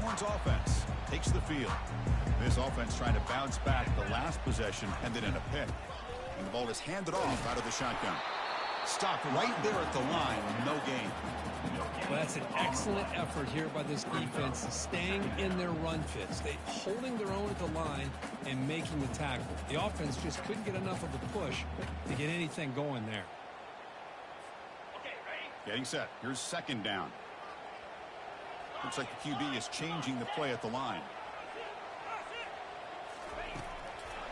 Longhorns offense takes the field. This offense trying to bounce back the last possession, ended in a pick. And the ball is handed off out of the shotgun. Stopped right there at the line, no gain. Well, that's an excellent effort here by this defense, staying in their run fits. They holding their own at the line and making the tackle. The offense just couldn't get enough of a push to get anything going there. Getting set. Here's second down. Looks like the QB is changing the play at the line.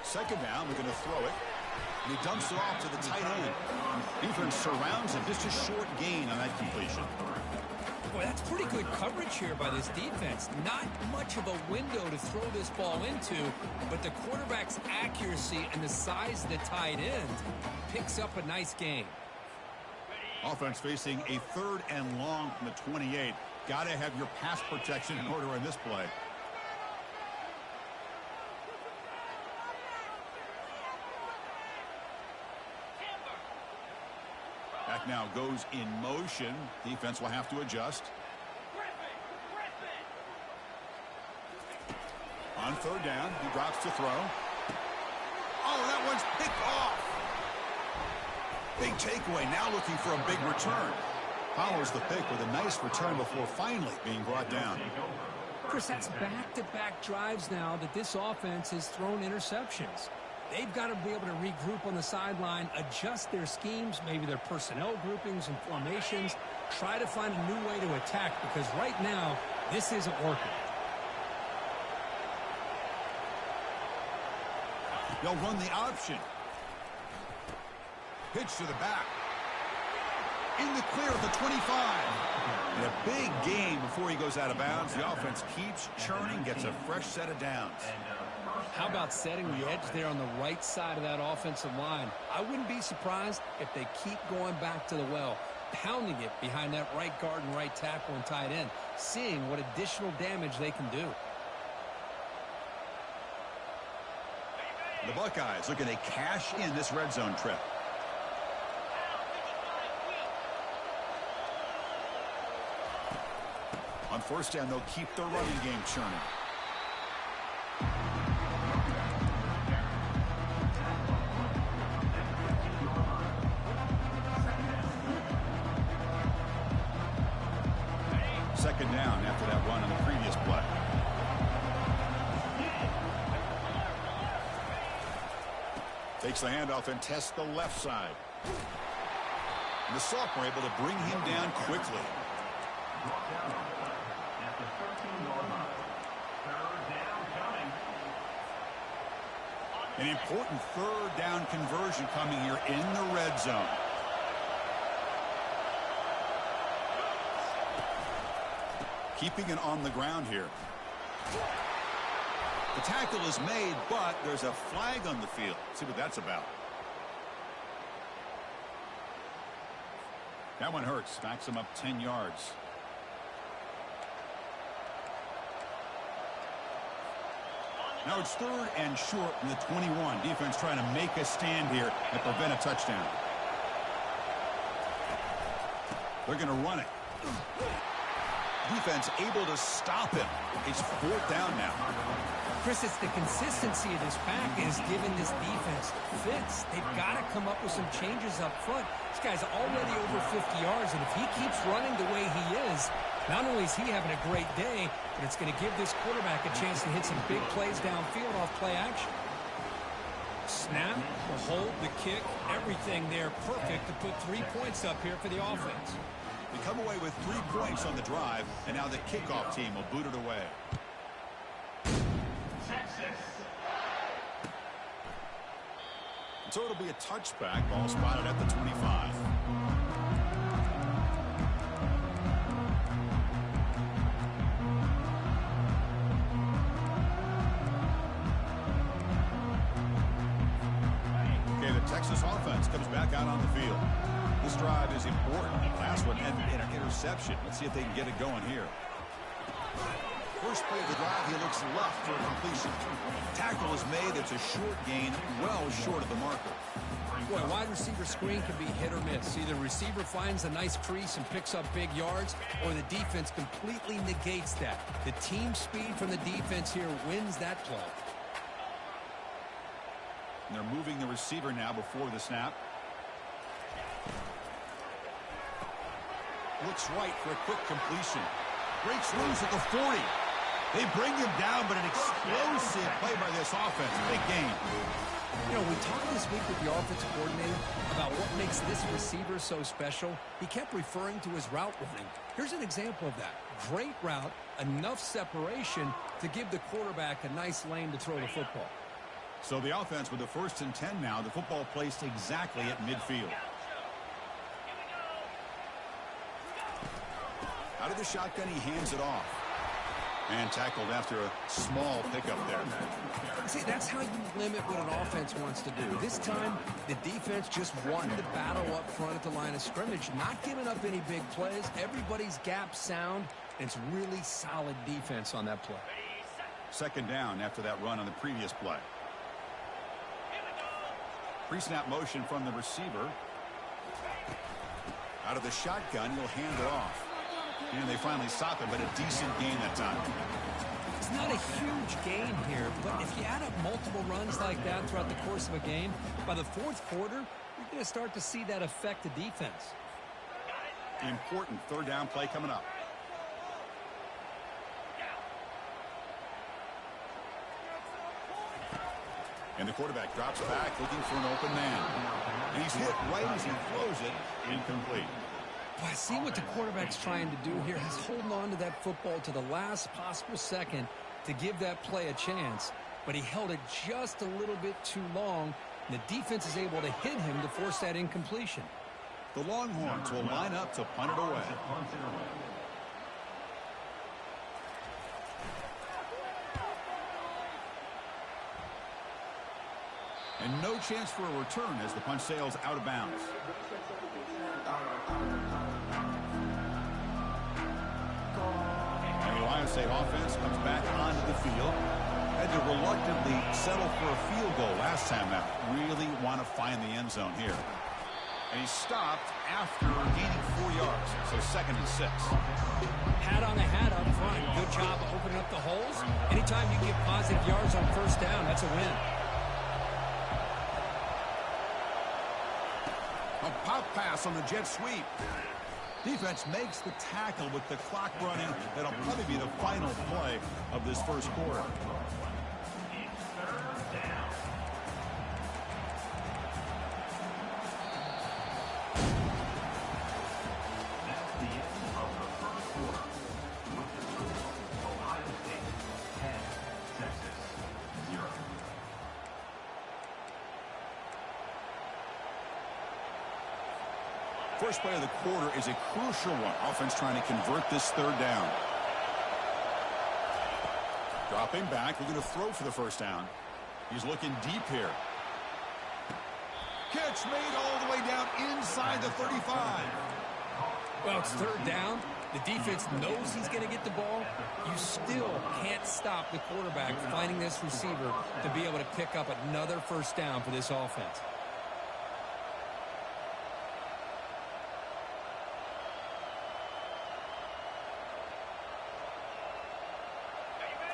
Second down, we're going to throw it. And he dumps it off to the tight end. Defense surrounds him. Just a short gain on that completion. Boy, that's pretty good coverage here by this defense. Not much of a window to throw this ball into, but the quarterback's accuracy and the size of the tight end picks up a nice gain. Offense facing a 3rd and long from the 28. Got to have your pass protection in order in this play. Back now goes in motion. Defense will have to adjust. On 3rd down, he drops to throw. Oh, that one's picked off. Big takeaway, now looking for a big return. Follows the pick with a nice return before finally being brought down. Chris, that's back-to-back drives now that this offense has thrown interceptions. They've got to be able to regroup on the sideline, adjust their schemes, maybe their personnel groupings and formations, try to find a new way to attack, because right now, this isn't working. They'll run the option. Pitch to the back. In the clear at the 25. And a big gain before he goes out of bounds. The offense keeps churning, gets a fresh set of downs. How about setting the edge there on the right side of that offensive line? I wouldn't be surprised if they keep going back to the well, pounding it behind that right guard and right tackle and tight end, seeing what additional damage they can do. The Buckeyes looking to cash in this red zone trip. On 1st down, they'll keep the running game churning. Second down after that run on the previous play. Takes the handoff and tests the left side. And the sophomore able to bring him down quickly. An important 3rd down conversion coming here in the red zone. Keeping it on the ground here. The tackle is made, but there's a flag on the field. Let's see what that's about. That one hurts. Backs him up 10 yards. Now it's 3rd and short from the 21. Defense trying to make a stand here and prevent a touchdown. They're going to run it. Defense able to stop him. It's 4th down now. Chris, it's the consistency of this pack is giving this defense fits. They've got to come up with some changes up front. This guy's already over 50 yards, and if he keeps running the way he is, not only is he having a great day, but it's going to give this quarterback a chance to hit some big plays downfield off play action. Snap, the hold, the kick, everything there perfect to put 3 points up here for the offense. They come away with 3 points on the drive, and now the kickoff team will boot it away. So it'll be a touchback. Ball spotted at the 25. Okay, the Texas offense comes back out on the field. This drive is important. Last one ended in an interception. Let's see if they can get it going here. First play of the drive, he looks left for a completion. Tackle is made. It's a short gain, well short of the marker. Boy, a wide receiver screen can be hit or miss. Either receiver finds a nice crease and picks up big yards, or the defense completely negates that. The team speed from the defense here wins that play. And they're moving the receiver now before the snap. Looks right for a quick completion. Breaks loose at the 40. They bring him down, but an explosive play by this offense. Big game. You know, we talked this week with the offensive coordinator about what makes this receiver so special. He kept referring to his route running. Here's an example of that. Great route, enough separation to give the quarterback a nice lane to throw the football. So the offense with the 1st and 10 now. The football placed exactly at midfield. Out of the shotgun, he hands it off. And tackled after a small pickup there. See, that's how you limit what an offense wants to do. This time, the defense just won the battle up front at the line of scrimmage, not giving up any big plays. Everybody's gap sound. It's really solid defense on that play. 2nd down after that run on the previous play. Pre-snap motion from the receiver. Out of the shotgun, he'll hand it off. And they finally stop it, but a decent gain that time. It's not a huge gain here, but if you add up multiple runs like that throughout the course of a game, by the 4th quarter, you're going to start to see that affect the defense. Important 3rd down play coming up. And the quarterback drops back looking for an open man. And he's hit right as he throws it, incomplete. Well, I see what the quarterback's trying to do here. He's holding on to that football to the last possible second to give that play a chance. But he held it just a little bit too long. And the defense is able to hit him to force that incompletion. The Longhorns will line up to punt it away. And no chance for a return as the punt sails out of bounds. And the Ohio State offense comes back onto the field. Had to reluctantly settle for a field goal last time out. Really want to find the end zone here. And he stopped after gaining 4 yards. So 2nd and 6. Hat on a hat up front. Good job of opening up the holes. Anytime you get positive yards on 1st down, that's a win. A pop pass on the jet sweep. Defense makes the tackle with the clock running. That'll probably be the final play of this 1st quarter. First play of the quarter is a crucial one. Offense trying to convert this 3rd down. Dropping back, looking to throw for the 1st down. He's looking deep here. Catch made all the way down inside the 35. Well, it's 3rd down. The defense knows he's going to get the ball. You still can't stop the quarterback finding this receiver to be able to pick up another 1st down for this offense.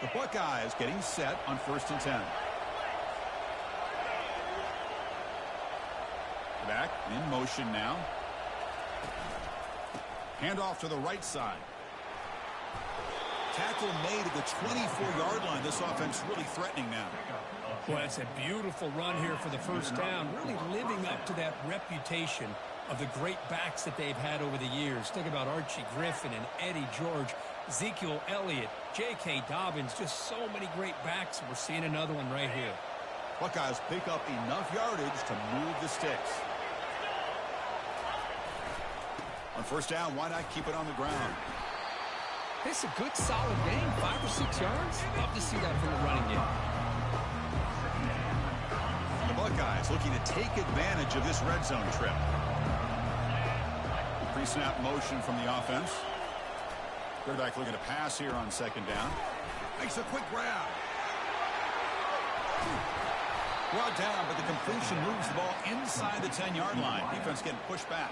The Buckeyes getting set on 1st and 10. Back in motion now. Handoff to the right side. Tackle made at the 24-yard line. This offense really threatening now. Well, it's a beautiful run here for the 1st down, really living up to that reputation of the great backs that they've had over the years. Think about Archie Griffin and Eddie George, Ezekiel Elliott, J.K. Dobbins, just so many great backs. We're seeing another one right here. Buckeyes pick up enough yardage to move the sticks. On 1st down, why not keep it on the ground? It's a good, solid game. 5 or 6 yards. Love to see that from the running game. The Buckeyes looking to take advantage of this red zone trip. Pre-snap motion from the offense. Quarterback looking to pass here on 2nd down. Makes a quick grab. Brought down, but the completion moves the ball inside the 10-yard line. Defense getting pushed back.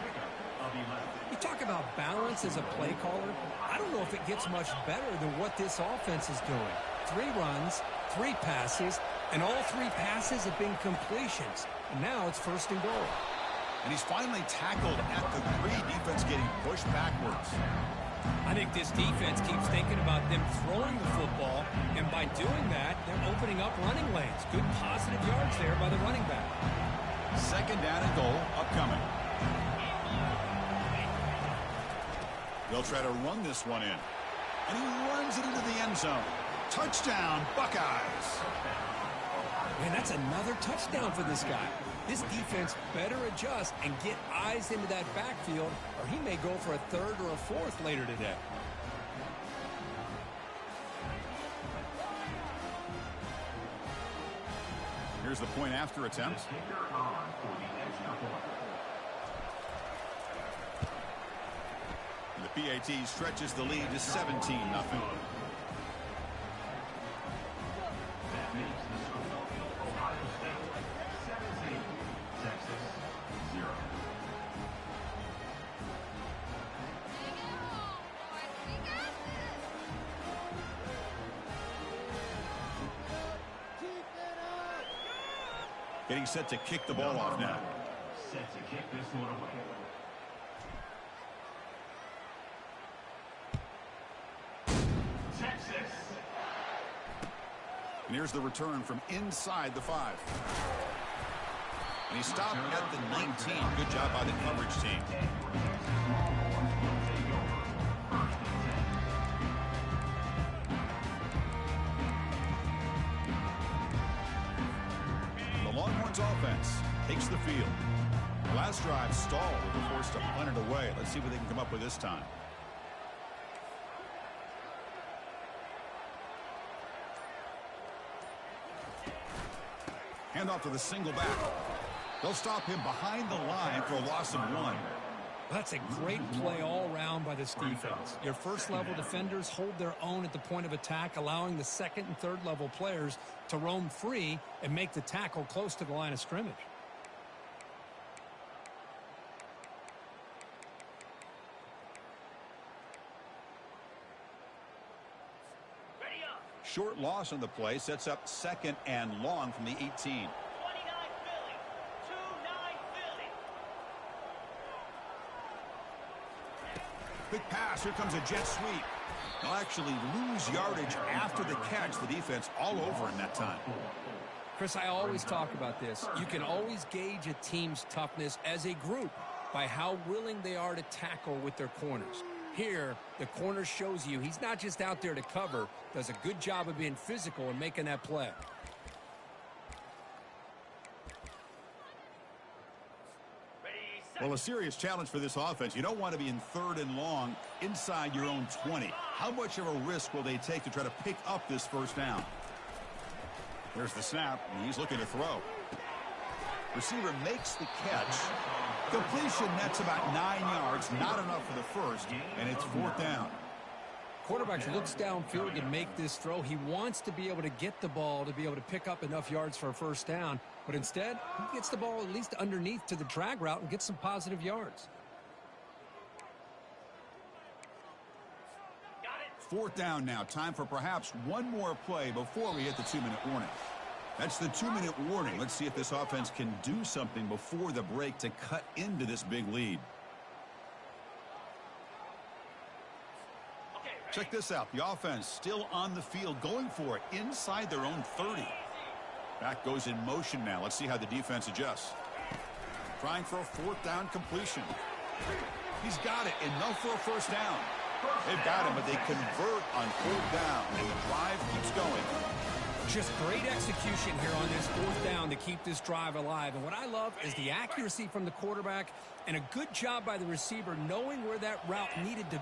You talk about balance as a play caller. I don't know if it gets much better than what this offense is doing. 3 runs, 3 passes, and all 3 passes have been completions. And now it's 1st and goal. And he's finally tackled at the 3. Defense getting pushed backwards. I think this defense keeps thinking about them throwing the football, and by doing that, they're opening up running lanes. Good positive yards there by the running back. 2nd down and goal upcoming. They'll try to run this one in. And he runs it into the end zone. Touchdown, Buckeyes. Man, that's another touchdown for this guy. This defense better adjust and get eyes into that backfield, or he may go for a 3rd or a 4th later today. Here's the point after attempt. The PAT stretches the lead to 17-0. Getting set to kick the ball off now. Set to kick this one away. Texas. And here's the return from inside the 5. And he stopped at the 19. Good job by the coverage team. Longhorns offense takes the field. The last drive stalled. They were forced to punt it away. Let's see what they can come up with this time. Hand off to the single back. They'll stop him behind the line for a loss of 1. That's a great play all around by this defense. Your first-level defenders hold their own at the point of attack, allowing the 2nd and 3rd level players to roam free and make the tackle close to the line of scrimmage. Short loss on the play sets up 2nd and long from the 18. Big pass. Here comes a jet sweep. They'll actually lose yardage after the catch. The defense all over in that time. Chris, I always talk about this. You can always gauge a team's toughness as a group by how willing they are to tackle with their corners. Here, the corner shows you he's not just out there to cover, does a good job of being physical and making that play. Well, a serious challenge for this offense. You don't want to be in 3rd and long inside your own 20. How much of a risk will they take to try to pick up this 1st down? There's the snap, and he's looking to throw. Receiver makes the catch. Completion, that's about 9 yards. Not enough for the 1st, and it's 4th down. Quarterback looks downfield to make this throw. He wants to be able to get the ball to be able to pick up enough yards for a 1st down. But instead, he gets the ball at least underneath to the drag route and gets some positive yards. 4th down now. Time for perhaps one more play before we hit the 2-minute warning. That's the 2-minute warning. Let's see if this offense can do something before the break to cut into this big lead. Check this out. The offense still on the field, going for it inside their own 30. Back goes in motion now. Let's see how the defense adjusts. Trying for a 4th down completion. He's got it. Enough for a 1st down. They've got him, but they convert on 4th down, and the drive keeps going. Just great execution here on this 4th down to keep this drive alive. And what I love is the accuracy from the quarterback and a good job by the receiver knowing where that route needed to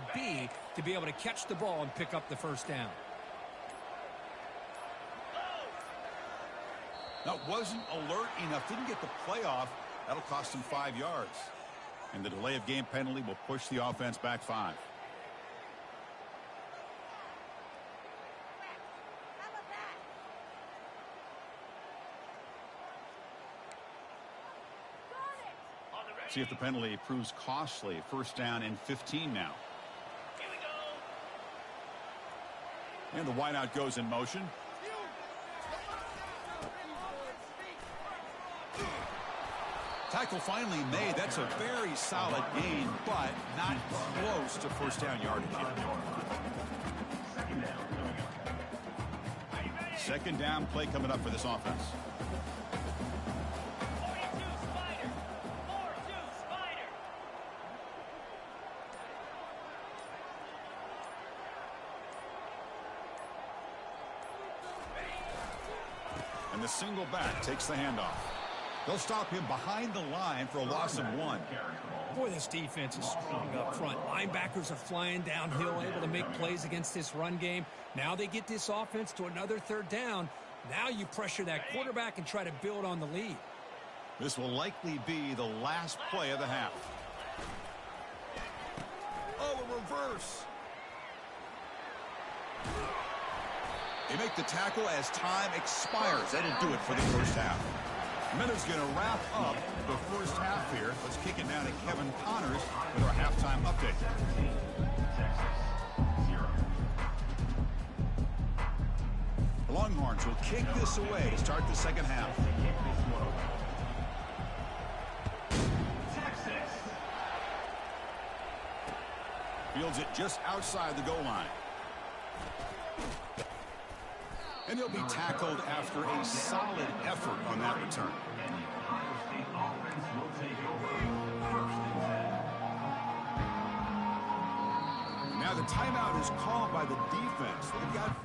be able to catch the ball and pick up the 1st down. That wasn't alert enough. Didn't get the play off. That'll cost him 5 yards. And the delay of game penalty will push the offense back 5. See if the penalty proves costly. First down and 15 now. Here we go. And the wideout goes in motion. Tackle finally made. That's a very solid gain, but not close to first down yardage yet. Second down play coming up for this offense. 42 Spider. 4-2 Spider. And the single back takes the handoff. They'll stop him behind the line for a loss of 1. Boy, this defense is strong up front. Linebackers are flying downhill, able to make plays against this run game. Now they get this offense to another third down. Now you pressure that quarterback and try to build on the lead. This will likely be the last play of the half. Oh, a reverse. They make the tackle as time expires. That'll do it for the first half. Minute's going to wrap up the first half here. Let's kick it down to Kevin Connors with our halftime update. The Longhorns will kick this away to start the second half. Fields it just outside the goal line. And he'll be tackled after a solid effort on that return. Now the timeout is called by the defense. They've got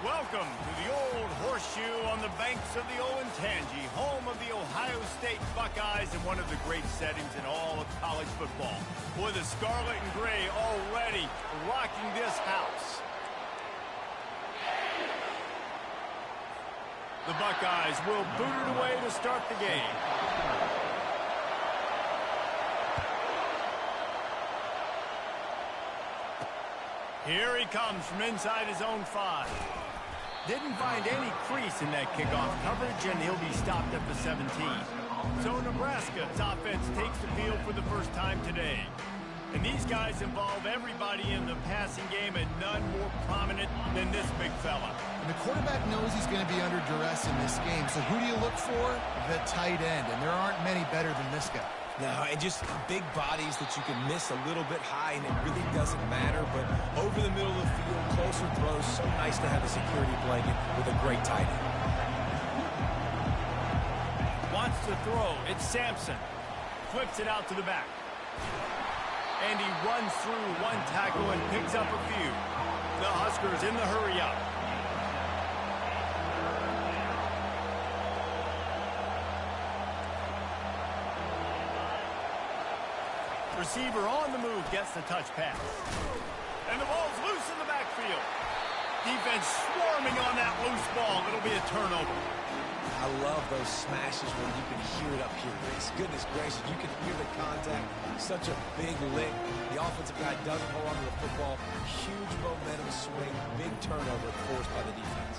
Welcome to the Old Horseshoe on the banks of the Olentangy, home of the Ohio State Buckeyes and one of the great settings in all of college football. Boy, the scarlet and gray already rocking this house. The Buckeyes will boot it away to start the game. Here he comes from inside his own 5. Didn't find any crease in that kickoff coverage, and he'll be stopped at the 17. So Nebraska's offense takes the field for the first time today. And these guys involve everybody in the passing game, and none more prominent than this big fella. And the quarterback knows he's going to be under duress in this game. So who do you look for? The tight end. And there aren't many better than this guy. No, and just big bodies that you can miss a little bit high, and it really doesn't matter. But over the middle of the field, closer throws, so nice to have a security blanket with a great tight end. Wants to throw. It's Sampson. Flips it out to the back. And he runs through one tackle and picks up a few. The Huskers in the hurry-up. Receiver on the move gets the touch pass. And the ball's loose in the backfield. Defense swarming on that loose ball. It'll be a turnover. I love those smashes when you can hear it up here. It's goodness gracious, you can hear the contact. Such a big lick. The offensive guy doesn't hold on to the football. Huge momentum swing. Big turnover forced by the defense.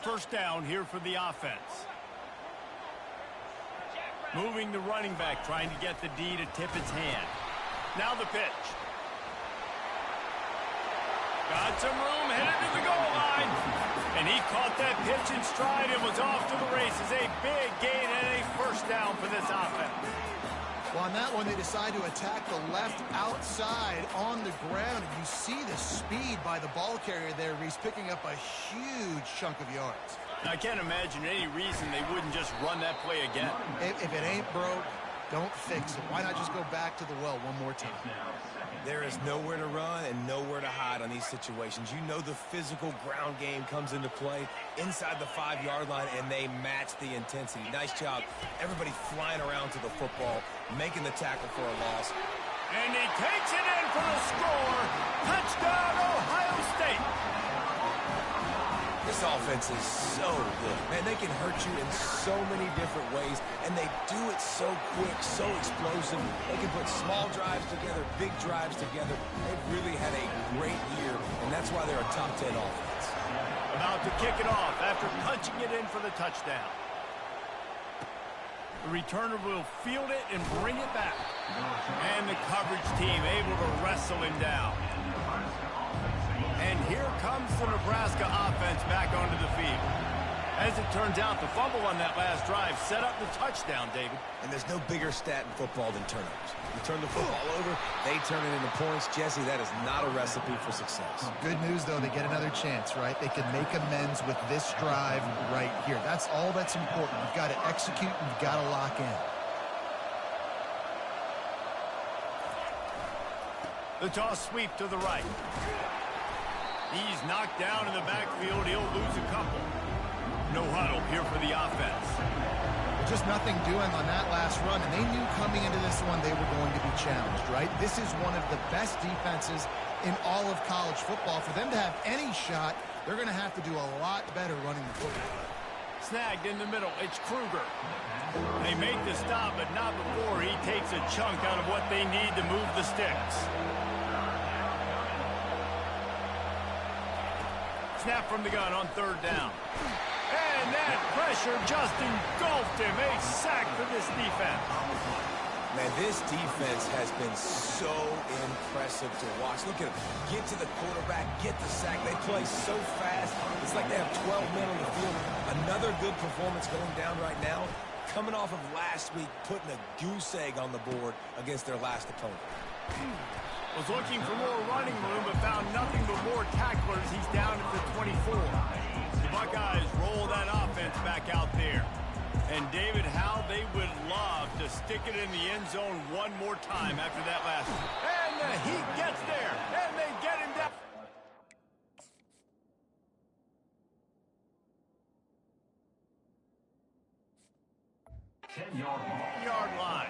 First down here for the offense. Moving the running back, trying to get the D to tip its hand. Now the pitch. Got some room, headed to the goal line. And he caught that pitch in stride and was off to the races. A big gain and a first down for this offense. Well, on that one, they decide to attack the left outside on the ground. And you see the speed by the ball carrier there. He's picking up a huge chunk of yards. I can't imagine any reason they wouldn't just run that play again. If it ain't broke, don't fix it. Why not just go back to the well one more time? There is nowhere to run and nowhere to hide on these situations. You know the physical ground game comes into play inside the 5-yard line, and they match the intensity. Nice job. Everybody flying around to the football, making the tackle for a loss. And he takes it in for the score. Touchdown, Ohio State. This offense is so good. Man, they can hurt you in so many different ways, and they do it so quick, so explosive. They can put small drives together, big drives together. They've really had a great year, and that's why they're a top 10 offense. About to kick it off after punching it in for the touchdown. The returner will field it and bring it back. And the coverage team able to wrestle him down. And here comes the Nebraska offense back onto the field. As it turns out, the fumble on that last drive set up the touchdown, David. And there's no bigger stat in football than turnovers. You turn the football over, they turn it into points. Jesse, that is not a recipe for success. Good news, though, they get another chance, right? They can make amends with this drive right here. That's all that's important. You've got to execute, and you've got to lock in. The toss sweep to the right. He's knocked down in the backfield. He'll lose a couple. No huddle here for the offense. Just nothing doing on that last run, and they knew coming into this one they were going to be challenged, right? This is one of the best defenses in all of college football. For them to have any shot, they're going to have to do a lot better running the football. Snagged in the middle. It's Kruger. They make the stop, but not before he takes a chunk out of what they need to move the sticks. Snap from the gun on third down. And that pressure just engulfed him. A sack for this defense. Man, this defense has been so impressive to watch. Look at them. Get to the quarterback, get the sack. They play so fast. It's like they have 12 men on the field. Another good performance going down right now. Coming off of last week, putting a goose egg on the board against their last opponent. Was looking for more running room, but found nothing but more tacklers. He's down at the 24. The Buckeyes roll that offense back out there. And David, how they would love to stick it in the end zone one more time after that last one. And the Heat gets there, and they get him down. Yard line.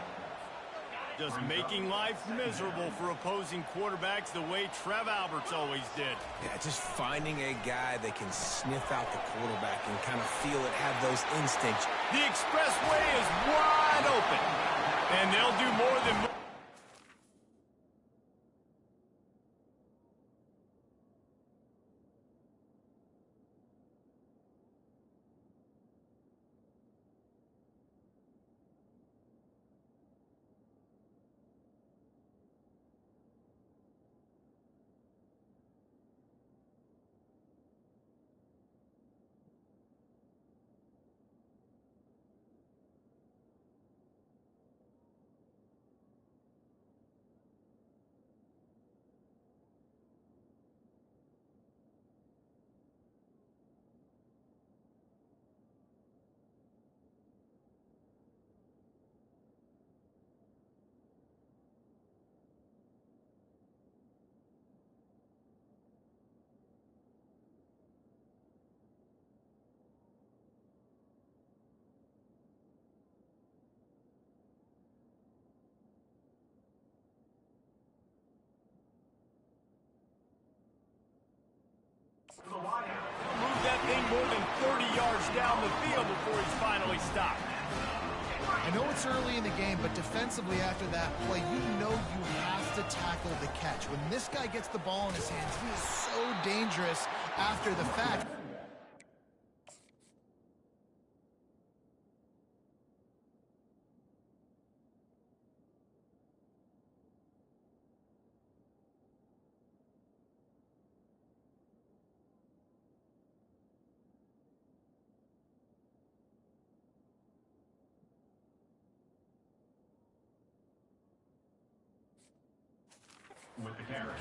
Just making life miserable for opposing quarterbacks the way Trev Alberts always did. Yeah, just finding a guy that can sniff out the quarterback and kind of feel it, have those instincts. The expressway is wide open, and they'll do more than... Move that thing more than 30 yards down the field before he's finally stopped. I know it's early in the game, but defensively after that play, you know you have to tackle the catch. When this guy gets the ball in his hands, he is so dangerous after the fact.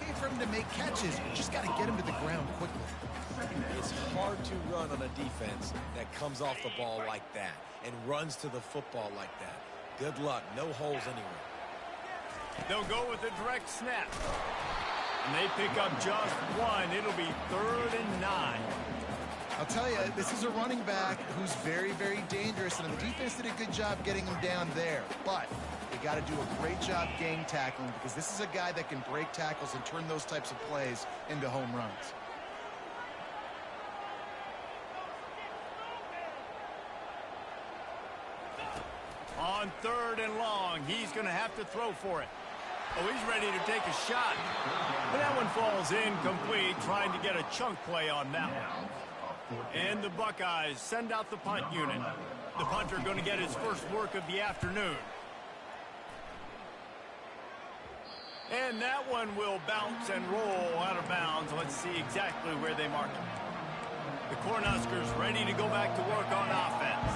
Okay for him to make catches, you just got to get him to the ground quickly. It's hard to run on a defense that comes off the ball like that and runs to the football like that. Good luck. No holes anywhere. They'll go with a direct snap. And they pick up just one. It'll be 3rd and 9. I'll tell you, this is a running back who's very, very dangerous, and the defense did a good job getting him down there. But they got to do a great job gang tackling, because this is a guy that can break tackles and turn those types of plays into home runs. On 3rd and long, he's going to have to throw for it. Oh, he's ready to take a shot. But that one falls incomplete, trying to get a chunk play on that one. And the Buckeyes send out the punt unit. The punter going to get his first work of the afternoon. And that one will bounce and roll out of bounds. Let's see exactly where they mark it. The Cornhuskers ready to go back to work on offense.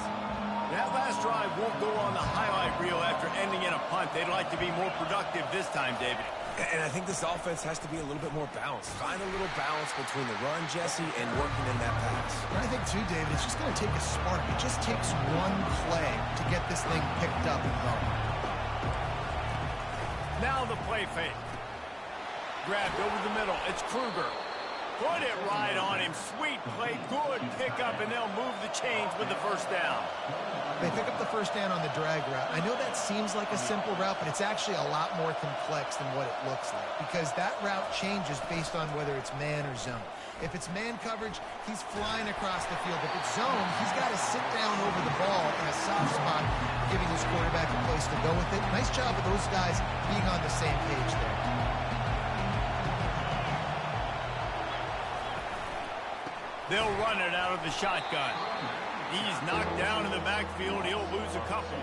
That last drive won't go on the highlight reel after ending in a punt. They'd like to be more productive this time, David. And I think this offense has to be a little bit more balanced. Find a little balance between the run, Jesse, and working in that pass. And I think, too, David, it's just going to take a spark. It just takes one play to get this thing picked up and going. Now the play fake. Grabbed over the middle. It's Kruger. Put it right on him. Sweet play. Good pickup, and they'll move the chains with the first down. They pick up the first down on the drag route. I know that seems like a simple route, but it's actually a lot more complex than what it looks like, because that route changes based on whether it's man or zone. If it's man coverage, he's flying across the field. If it's zone, he's got to sit down over the ball in a soft spot, giving his quarterback a place to go with it. Nice job of those guys being on the same page there. They'll run it out of the shotgun. He's knocked down in the backfield. He'll lose a couple.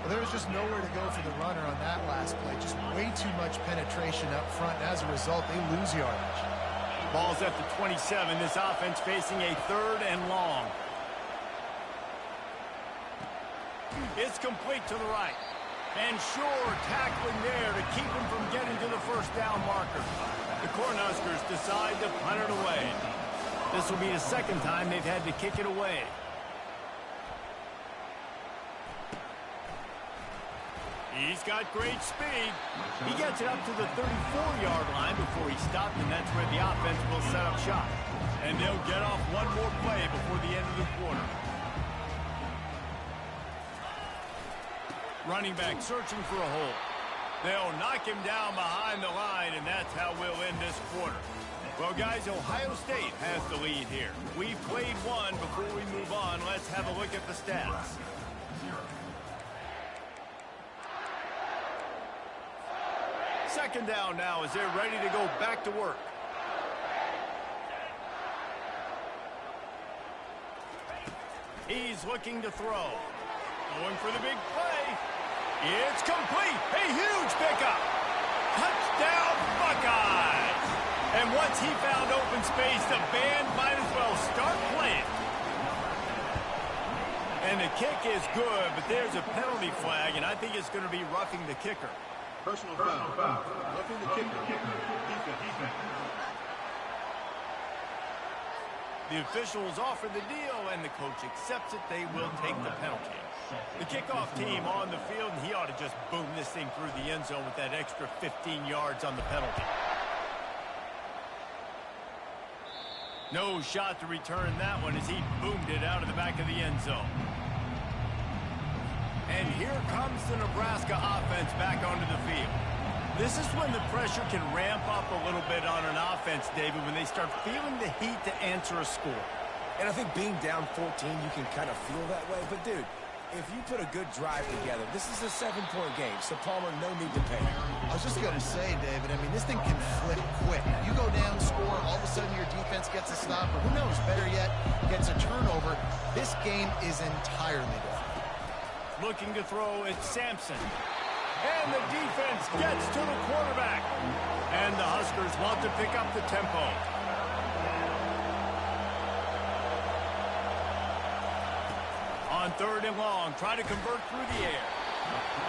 Well, there was just nowhere to go for the runner on that last play. Just way too much penetration up front. As a result, they lose yardage. Ball's at the 27. This offense facing a 3rd and long. It's complete to the right. And sure, tackling there to keep him from getting to the first down marker. The Cornhuskers decide to punt it away. This will be the second time they've had to kick it away. He's got great speed. He gets it up to the 34-yard line before he stopped, and that's where the offense will set up shop. And they'll get off one more play before the end of the quarter. Running back searching for a hole. They'll knock him down behind the line, and that's how we'll end this quarter. Well, guys, Ohio State has the lead here. We've played one. Before we move on, let's have a look at the stats. Second down now as they're ready to go back to work. He's looking to throw. Going for the big play. It's complete. A huge pickup. Touchdown, Buckeyes. And once he found open space, the band might as well start playing. And the kick is good, but there's a penalty flag, and I think it's going to be roughing the kicker. Personal foul. Roughing the kicker. Defense. The officials offer the deal, and the coach accepts it. They will take the penalty. The kickoff team on the field, and he ought to just boom this thing through the end zone with that extra 15 yards on the penalty. No shot to return that one as he boomed it out of the back of the end zone. And here comes the Nebraska offense back onto the field. This is when the pressure can ramp up a little bit on an offense, David, when they start feeling the heat to answer a score. And I think being down 14, you can kind of feel that way. But, dude, if you put a good drive together, this is a 7-point game. So, Palmer, no need to panic. I was just going to say, David, I mean, this thing can flip quick. You go down, score, all of a sudden your defense gets a stop, or who knows, better yet, gets a turnover. This game is entirely different. Looking to throw, it's Sampson. And the defense gets to the quarterback. And the Huskers want to pick up the tempo. On third and long, try to convert through the air.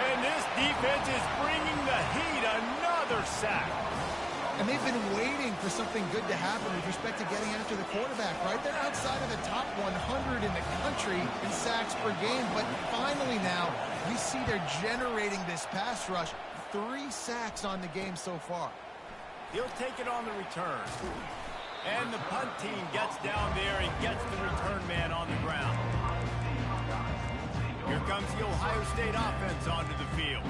And this defense is bringing the heat. Another sack. And they've been waiting for something good to happen with respect to getting after the quarterback, right? They're outside of the top 100 in the country in sacks per game, but finally now we see they're generating this pass rush. 3 sacks on the game so far. He'll take it on the return. And the punt team gets down there and gets the return man on the ground. Here comes the Ohio State offense onto the field.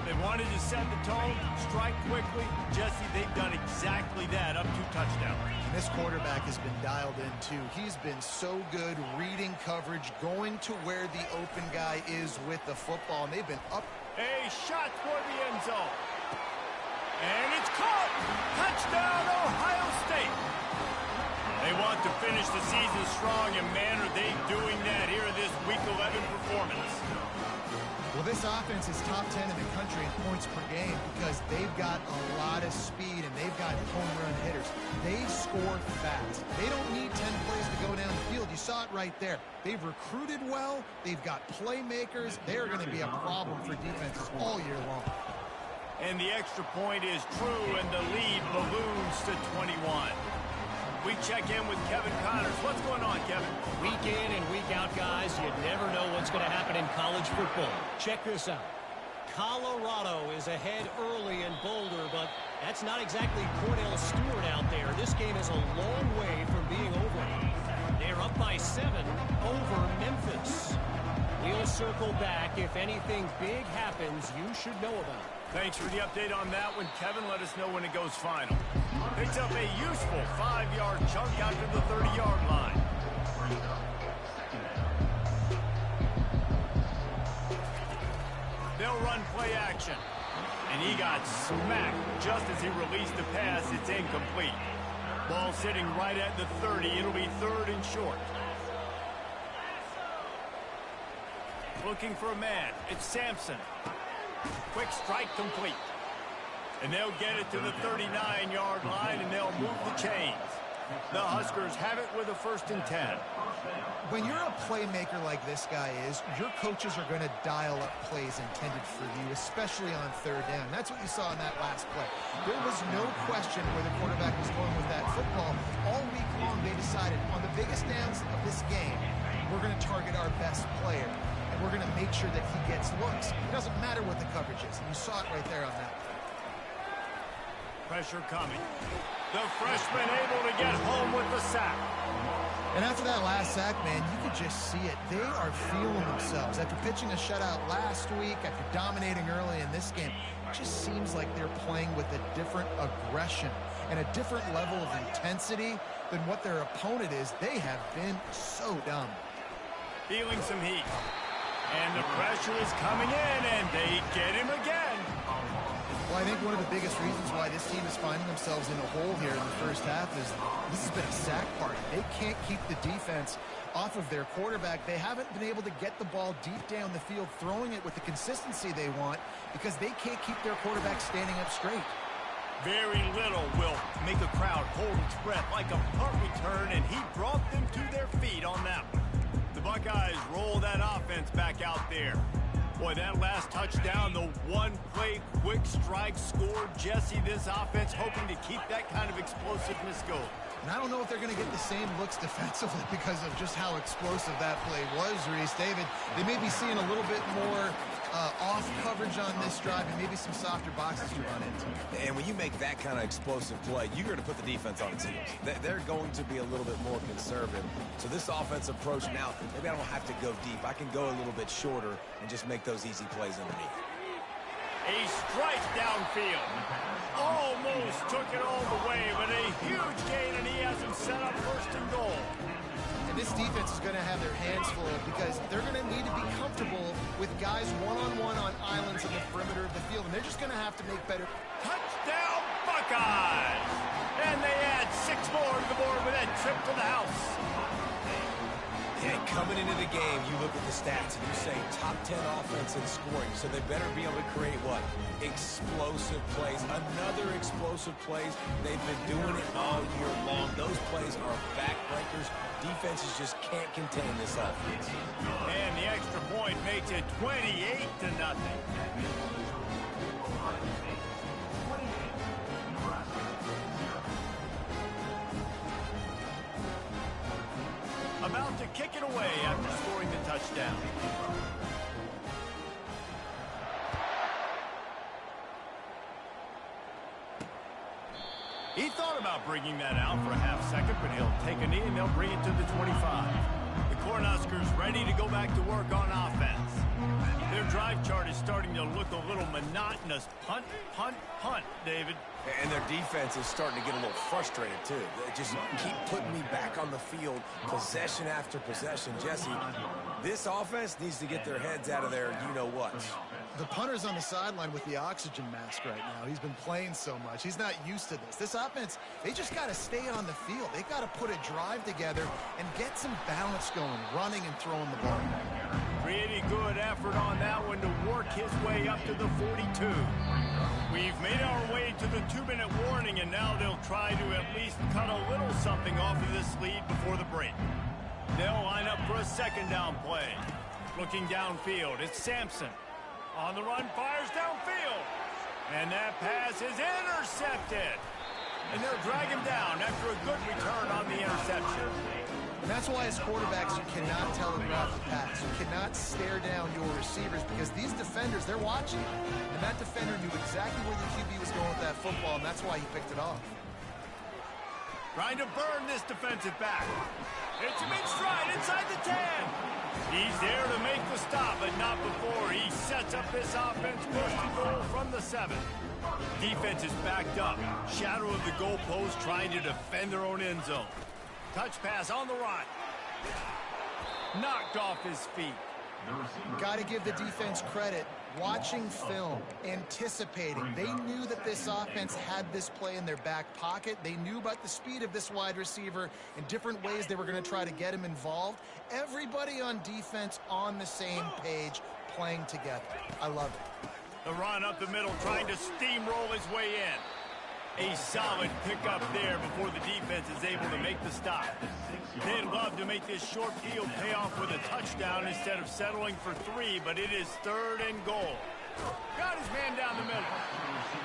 They wanted to set the tone, strike quickly. Jesse, they've done exactly that, up 2 touchdowns. And this quarterback has been dialed in, too. He's been so good reading coverage, going to where the open guy is with the football, and they've been up. A shot toward the end zone. And it's caught. Touchdown, Ohio State. They want to finish the season strong, and man, are they doing that here in this Week 11 performance. Well, this offense is top 10 in the country in points per game because they've got a lot of speed and they've got home run hitters. They score fast. They don't need 10 plays to go down the field. You saw it right there. They've recruited well. They've got playmakers. They're going to be a problem for defenses all year long. And the extra point is true, and the lead balloons to 21. We check in with Kevin Connors. What's going on, Kevin? Week in and week out, guys, you never know what's going to happen in college football. Check this out. Colorado is ahead early in Boulder, but that's not exactly Cordell Stewart out there. This game is a long way from being over. They're up by 7 over Memphis. We'll circle back. If anything big happens, you should know about it. Thanks for the update on that one, Kevin. Let us know when it goes final. Picks up a useful 5-yard chunk out to the 30-yard line. They'll run play action. And he got smacked just as he released the pass. It's incomplete. Ball sitting right at the 30. It'll be 3rd and short. Looking for a man. It's Sampson. Quick strike complete. And they'll get it to the 39-yard line, and they'll move the chains. The Huskers have it with a 1st and 10. When you're a playmaker like this guy is, your coaches are going to dial up plays intended for you, especially on third down. That's what you saw in that last play. There was no question where the quarterback was going with that football. All week long, they decided on the biggest downs of this game, we're going to target our best player, and we're going to make sure that he gets looks. It doesn't matter what the coverage is, and you saw it right there on that play. Pressure coming. The freshman able to get home with the sack. And after that last sack, man, you could just see it. They are feeling themselves. After pitching a shutout last week, after dominating early in this game, it just seems like they're playing with a different aggression and a different level of intensity than what their opponent is. They have been so dumb. Feeling some heat. And the pressure is coming in, and they get him again. Well, I think one of the biggest reasons why this team is finding themselves in a hole here in the first half is this has been a sack party. They can't keep the defense off of their quarterback. They haven't been able to get the ball deep down the field, throwing it with the consistency they want because they can't keep their quarterback standing up straight. Very little will make a crowd hold its breath like a punt return, and he brought them to their feet on that one. The Buckeyes roll that offense back out there. Boy, that last touchdown, the one-play quick strike scored. Jesse, this offense hoping to keep that kind of explosiveness going. And I don't know if they're going to get the same looks defensively because of just how explosive that play was, Reese. David, they may be seeing a little bit more off coverage on this drive and maybe some softer boxes to run into. And when you make that kind of explosive play, you're going to put the defense on its heels. They're going to be a little bit more conservative. So this offensive approach now, maybe I don't have to go deep. I can go a little bit shorter and just make those easy plays underneath. A strike downfield. Almost took it all the way, but a huge gain, and he has him set up first and goal. And this defense is going to have their hands full because they're going to need to be comfortable with guys one-on-one on islands in the perimeter of the field, and they're just going to have to make better. Touchdown, Buckeyes! And they add 6 more to the board with that trip to the house. Yeah, coming into the game, you look at the stats and you say top 10 offense in scoring, so they better be able to create what? Explosive plays. Another explosive plays. They've been doing it all year long. Those plays are backbreakers. Defenses just can't contain this offense. And the extra point makes it 28-0. About to kick it away after scoring the touchdown. He thought about bringing that out for a half second, but he'll take a knee and they'll bring it to the 25. The Cornhuskers ready to go back to work on offense. Their drive chart is starting to look a little monotonous. Punt, punt, punt, David. And their defense is starting to get a little frustrated, too. They just keep putting me back on the field, possession after possession. Jesse, this offense needs to get their heads out of there, you-know-what. The punter's on the sideline with the oxygen mask right now. He's been playing so much. He's not used to this. This offense, they just got to stay on the field. They've got to put a drive together and get some balance going, running and throwing the ball. Pretty good effort on that one to work his way up to the 42. We've made our way to the 2-minute warning, and now they'll try to at least cut a little something off of this lead before the break. They'll line up for a second down play. Looking downfield, it's Sampson. On the run, fires downfield. And that pass is intercepted. And they'll drag him down after a good return on the interception. And that's why as quarterbacks, you cannot telegraph the pass. You cannot stare down your receivers because these defenders, they're watching. And that defender knew exactly where the QB was going with that football, and that's why he picked it off. Trying to burn this defensive back. It's him in stride inside the 10. He's there to make the stop, but not before he sets up this offense first and goal from the 7. Defense is backed up. Shadow of the goalpost trying to defend their own end zone. Touch pass on the run. Knocked off his feet. Got to give the defense credit. Watching film, anticipating. They knew that this offense had this play in their back pocket. They knew about the speed of this wide receiver and different ways they were going to try to get him involved. Everybody on defense on the same page, playing together. I love it. The run up the middle, trying to steamroll his way in. A solid pickup there before the defense is able to make the stop. They'd love to make this short field pay off with a touchdown instead of settling for 3, but it is 3rd and goal. Got his man down the middle.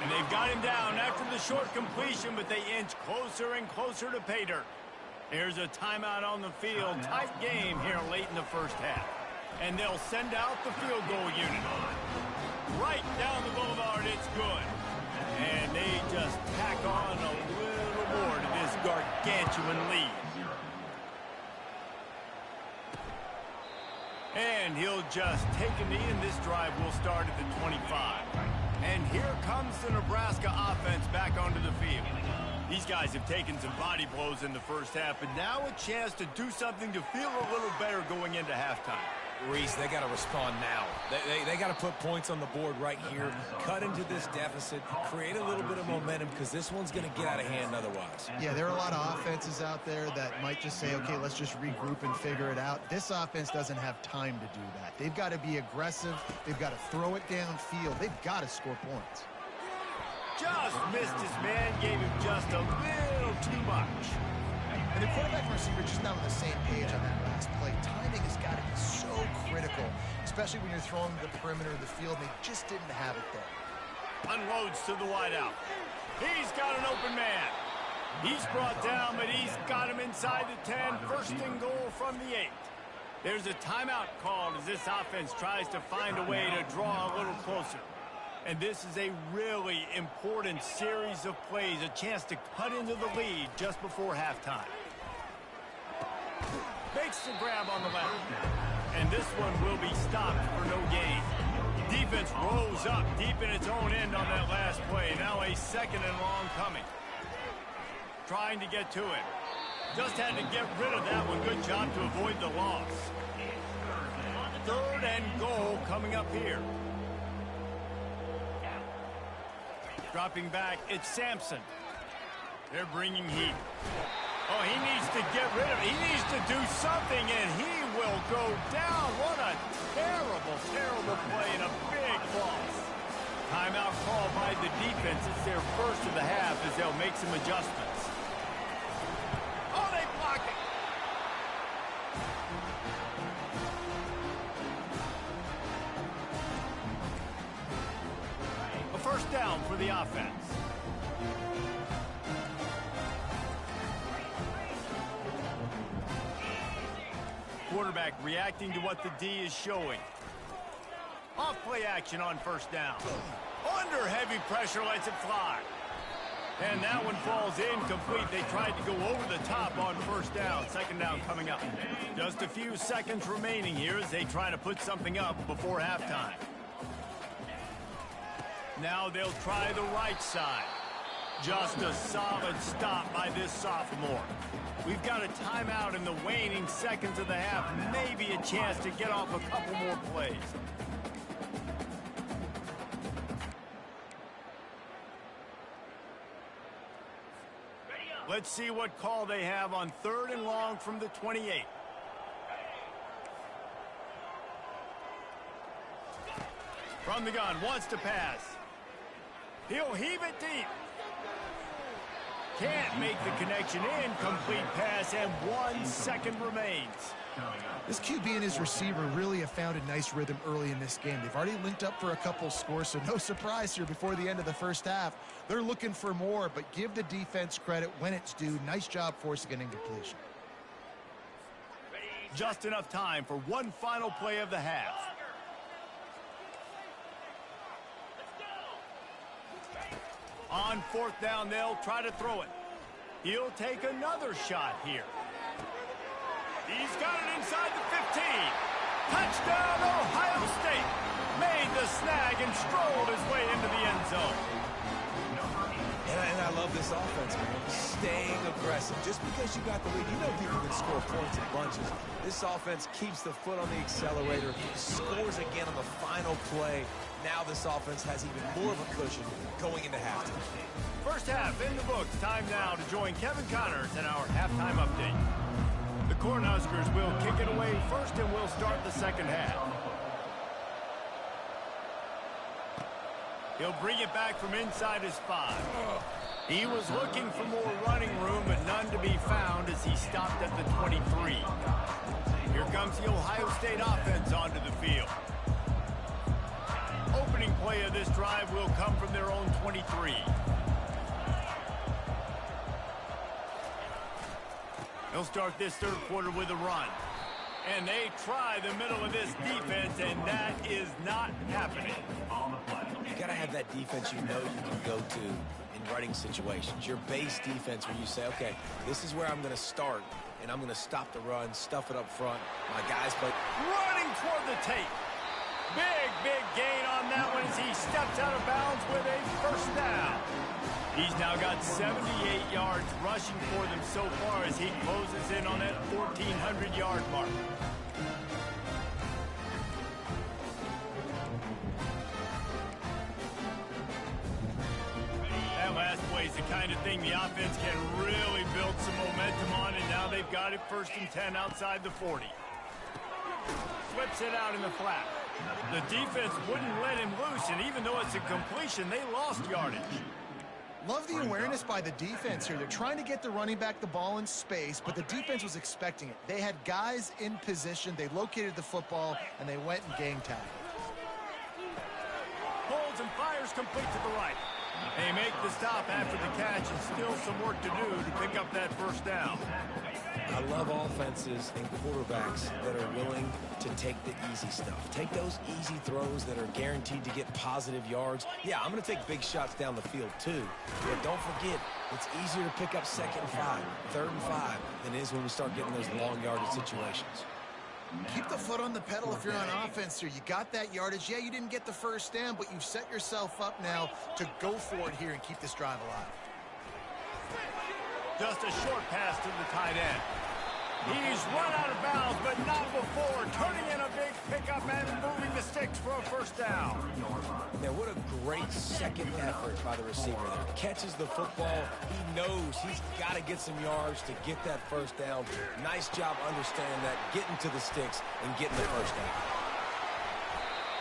And they've got him down after the short completion, but they inch closer and closer to pay dirt. There's a timeout on the field. Tight game here late in the first half. And they'll send out the field goal unit. Right down the boulevard, it's good. And they just tack on a little more to this gargantuan lead. And he'll just take a knee, and this drive will start at the 25. And here comes the Nebraska offense back onto the field. These guys have taken some body blows in the first half, but now a chance to do something to feel a little better going into halftime. Reese, they got to respond now. They got to put points on the board right here, cut into this deficit, create a little bit of momentum, because this one's going to get out of hand otherwise. Yeah, there are a lot of offenses out there that might just say, okay, let's just regroup and figure it out. This offense doesn't have time to do that. They've got to be aggressive. They've got to throw it downfield. They've got to score points. Just missed his man, gave him just a little too much. And the quarterback and receiver just not on the same page on that last play. Timing has got to be so critical, especially when you're throwing to the perimeter of the field. They just didn't have it there. Unloads to the wideout. He's got an open man. He's brought down, but he's got him inside the 10. First and goal from the 8. There's a timeout called as this offense tries to find a way to draw a little closer. And this is a really important series of plays, a chance to cut into the lead just before halftime. Makes the grab on the left. And this one will be stopped for no gain. Defense rolls up deep in its own end on that last play. Now a 2nd and long coming. Trying to get to it. Just had to get rid of that one. Good job to avoid the loss. 3rd and goal coming up here. Dropping back, it's Sampson. They're bringing heat. Oh, he needs to get rid of it. He needs to do something, and he will go down. What a terrible, terrible play and a big loss. Timeout called by the defense. It's their first of the half as they'll make some adjustments. Oh, they block it. A first down for the offense. Quarterback reacting to what the D is showing. Off play action on first down. Under heavy pressure, lets it fly. And that one falls incomplete. They tried to go over the top on first down. 2nd down coming up. Just a few seconds remaining here as they try to put something up before halftime. Now they'll try the right side. Just a solid stop by this sophomore. We've got a timeout in the waning seconds of the half. Maybe a chance to get off a couple more plays. Let's see what call they have on 3rd and long from the 28. From the gun, wants to pass. He'll heave it deep. Can't make the connection. Incomplete pass, and 1 second remains. This QB and his receiver really have found a nice rhythm early in this game. They've already linked up for a couple scores, so no surprise here before the end of the first half. They're looking for more, but give the defense credit when it's due. Nice job forcing an incompletion. Just enough time for one final play of the half. On 4th down, they'll try to throw it. He'll take another shot here. He's got it inside the 15. Touchdown, Ohio State. Made the snag and strolled his way into the end zone. And I love this offense, man. Staying aggressive. Just because you got the lead, you know people can score points in bunches. This offense keeps the foot on the accelerator, scores again on the final play. Now this offense has even more of a cushion going into halftime. First half in the books. Time now to join Kevin Connors in our halftime update. The Cornhuskers will kick it away first, and we'll start the second half. He'll bring it back from inside his 5. He was looking for more running room, but none to be found as he stopped at the 23. Here comes the Ohio State offense onto the field. Opening play of this drive will come from their own 23. They'll start this third quarter with a run. And they try the middle of this defense, and that is not happening. You got to have that defense you know you can go to in running situations. Your base defense where you say, okay, this is where I'm going to start, and I'm going to stop the run, stuff it up front. My guys play. Running toward the tape. Big gain on that one as he steps out of bounds with a first down. He's now got 78 yards rushing for them so far as he closes in on that 1,400-yard mark. That last play is the kind of thing the offense can really build some momentum on, and now they've got it 1st and 10 outside the 40. Flips it out in the flat. The defense wouldn't let him loose, and even though it's a completion, they lost yardage. Love the awareness by the defense here. They're trying to get the running back the ball in space, but the defense was expecting it. They had guys in position. They located the football, and they went and gang tagged. Holds and fires complete to the right. They make the stop after the catch, and still some work to do to pick up that first down. I love offenses and quarterbacks that are willing to take the easy stuff. Take those easy throws that are guaranteed to get positive yards. Yeah, I'm going to take big shots down the field too. But don't forget, it's easier to pick up 2nd and 5, 3rd and 5 than it is when we start getting those long yardage situations. Keep the foot on the pedal if you're on offense here. You got that yardage. Yeah, you didn't get the first down, but you've set yourself up now to go for it here and keep this drive alive. Just a short pass to the tight end. He's run out of bounds, but not before turning in a big pickup and moving the sticks for a first down. Now, what a great second effort by the receiver there. Catches the football. He knows he's got to get some yards to get that first down. Nice job understanding that, getting to the sticks and getting the first down.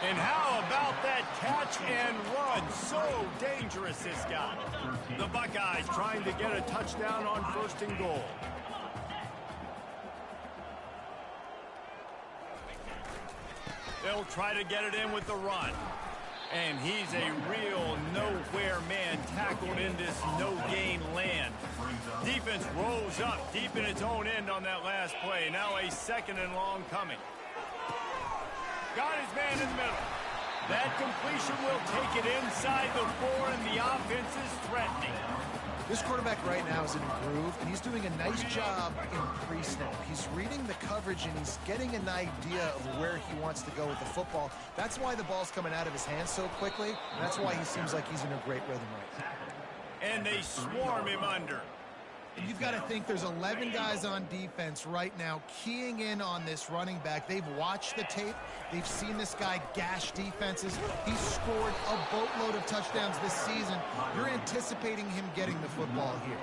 And how about that catch and run? So dangerous, this guy. The Buckeyes trying to get a touchdown on 1st and goal. They'll try to get it in with the run. And he's a real nowhere man tackled in this no-gain land. Defense rolls up deep in its own end on that last play. Now a 2nd and long coming. Got his man in the middle. That completion will take it inside the 4, and the offense is threatening. This quarterback right now is in a groove, and he's doing a nice job in pre-snap. He's reading the coverage, and he's getting an idea of where he wants to go with the football. That's why the ball's coming out of his hands so quickly, and that's why he seems like he's in a great rhythm right now. And they swarm him under. And you've got to think there's 11 guys on defense right now keying in on this running back. They've watched the tape. They've seen this guy gash defenses. He's scored a boatload of touchdowns this season. You're anticipating him getting the football here.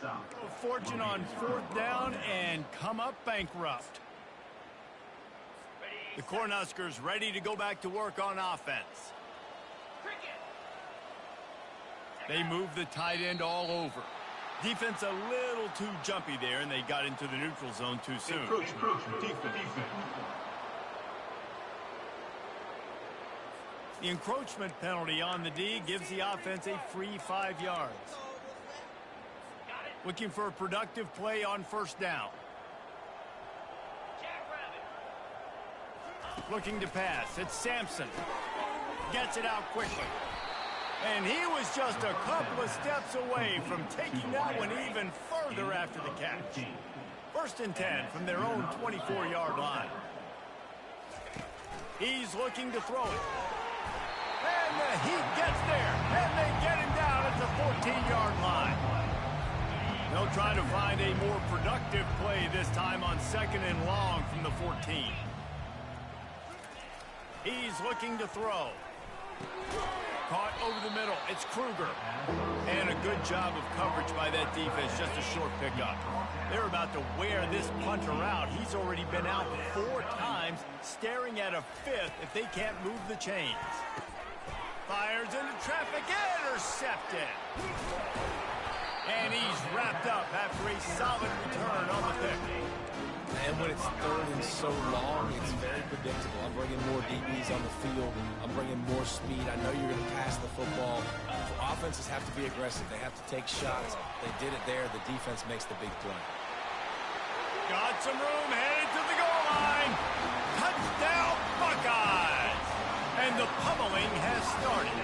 A fortune on 4th down and come up bankrupt. The Cornhuskers ready to go back to work on offense. They move the tight end all over. Defense a little too jumpy there, and they got into the neutral zone too soon. The encroachment penalty on the D gives the offense a free 5 yards. Looking for a productive play on 1st down. Looking to pass. It's Sampson. Gets it out quickly. And he was just a couple of steps away from taking that one even further after the catch. 1st and 10 from their own 24-yard line. He's looking to throw it. And the Heat gets there. And they get him down at the 14-yard line. They'll try to find a more productive play this time on 2nd and long from the 14. He's looking to throw. Caught over the middle. It's Kruger. And a good job of coverage by that defense. Just a short pickup. They're about to wear this punter out. He's already been out 4 times, staring at a 5th if they can't move the chains. Fires into traffic. Intercepted. And he's wrapped up after a solid return on the pick. And when it's 3rd and so long, it's very predictable. I'm bringing more DBs on the field. I'm bringing more speed. I know you're going to pass the football. Offenses have to be aggressive. They have to take shots. They did it there. The defense makes the big play. Got some room, headed to the goal line. Touchdown, Buckeyes! And the pummeling has started.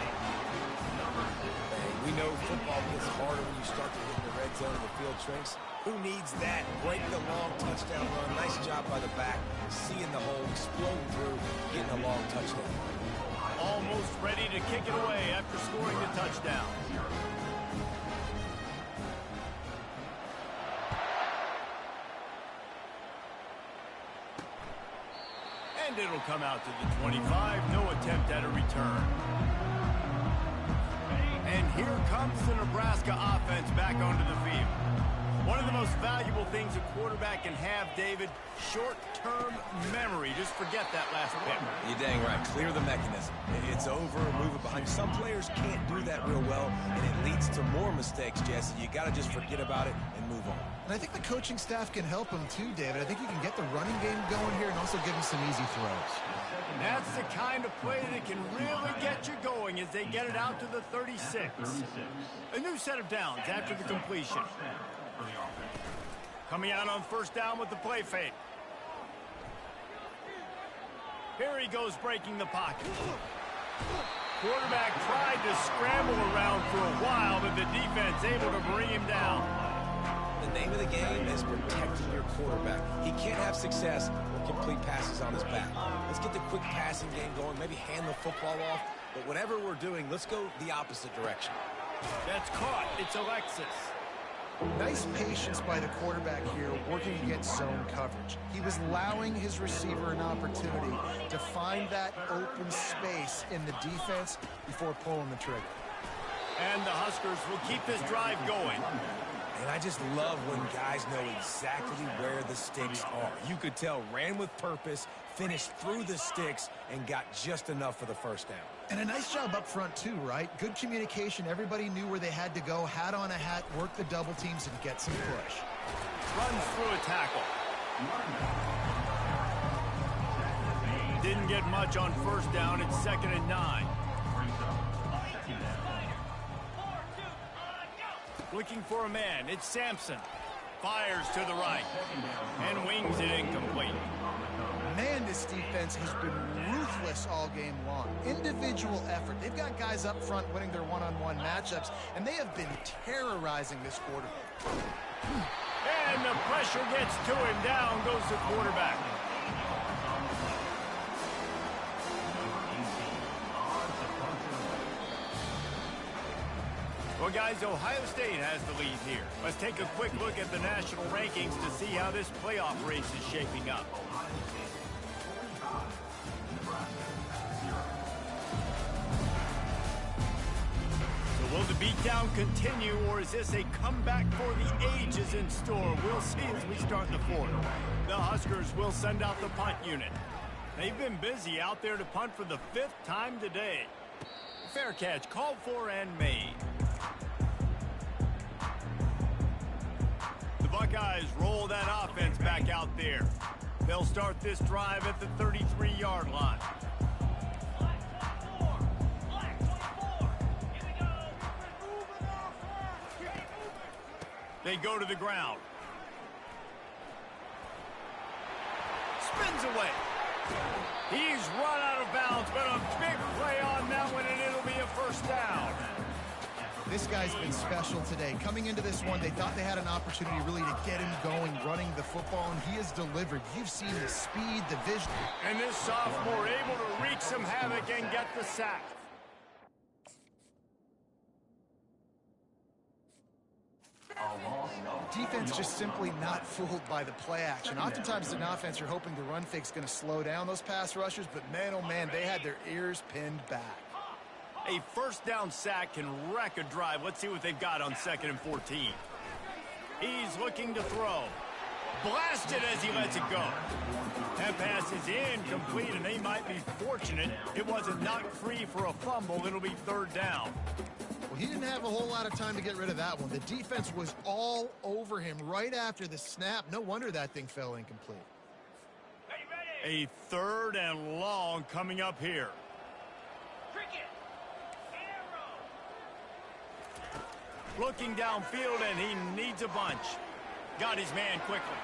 We know football gets harder when you start to hit the red zone and the field shrinks. Who needs that? Break the long touchdown run. Nice job by the back. Seeing the hole, exploding through, getting a long touchdown. Almost ready to kick it away after scoring the touchdown. And it'll come out to the 25. No attempt at a return. And here comes the Nebraska offense back onto the field. One of the most valuable things a quarterback can have, David, short-term memory. Just forget that last pick. You're dang right. Clear the mechanism. It's over, move it behind. Some players can't do that real well, and it leads to more mistakes, Jesse. You got to just forget about it and move on. And I think the coaching staff can help him too, David. I think you can get the running game going here and also give him some easy throws. That's the kind of play that can really get you going as they get it out to the 36. A new set of downs after the completion. Coming out on 1st down with the play fake. Here he goes breaking the pocket. Quarterback tried to scramble around for a while, but the defense able to bring him down. The name of the game is protecting your quarterback. He can't have success or complete passes on his back. Let's get the quick passing game going, maybe hand the football off. But whatever we're doing, let's go the opposite direction. That's caught. It's Alexis. Nice patience by the quarterback here working against zone coverage. He was allowing his receiver an opportunity to find that open space in the defense before pulling the trigger. And the Huskers will keep this drive going. And I just love when guys know exactly where the sticks are. You could tell, ran with purpose, finished through the sticks, and got just enough for the 1st down. And a nice job up front too, right? Good communication. Everybody knew where they had to go, hat on a hat, work the double teams, and get some push. Runs through a tackle. Didn't get much on 1st down. It's 2nd and 9. Looking for a man. It's Sampson. Fires to the right. And wings it incomplete. Man, this defense has been ruthless all game long. Individual effort. They've got guys up front winning their one-on-one matchups, and they have been terrorizing this quarterback. And the pressure gets to him. Down goes the quarterback. Well, guys, Ohio State has the lead here. Let's take a quick look at the national rankings to see how this playoff race is shaping up. So will the beatdown continue, or is this a comeback for the ages in store? We'll see as we start the 4th. The Huskers will send out the punt unit. They've been busy out there to punt for the 5th time today. Fair catch called for and made. The Buckeyes roll that offense back out there. They'll start this drive at the 33-yard line. They go to the ground. Spins away. He's run out of bounds, but a big play on that one, and it'll be a 1st down. This guy's been special today. Coming into this one, they thought they had an opportunity really to get him going, running the football, and he has delivered. You've seen the speed, the vision. And this sophomore able to wreak some havoc and get the sack. Defense just simply not fooled by the play action. Oftentimes as an offense, you're hoping the run fake's going to slow down those pass rushers, but man, oh man, they had their ears pinned back. A first down sack can wreck a drive. Let's see what they've got on 2nd and 14. He's looking to throw. Blasted as he lets it go. That pass is incomplete, and they might be fortunate it wasn't knocked free for a fumble. It'll be 3rd down. Well, he didn't have a whole lot of time to get rid of that one. The defense was all over him right after the snap. No wonder that thing fell incomplete. A 3rd and long coming up here. Cricket. Arrow. Looking downfield, and he needs a bunch. Got his man quickly.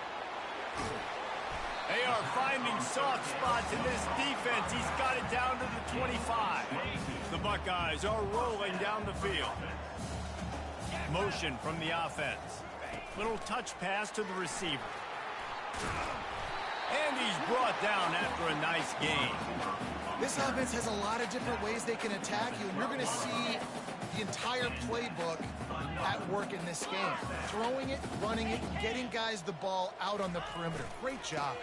They are finding soft spots in this defense. He's got it down to the 25. The Buckeyes are rolling down the field. Motion from the offense. Little touch pass to the receiver. And he's brought down after a nice gain. This offense has a lot of different ways they can attack you, and you're going to see the entire playbook at work in this game. Throwing it, running it, and getting guys the ball out on the perimeter. Great job.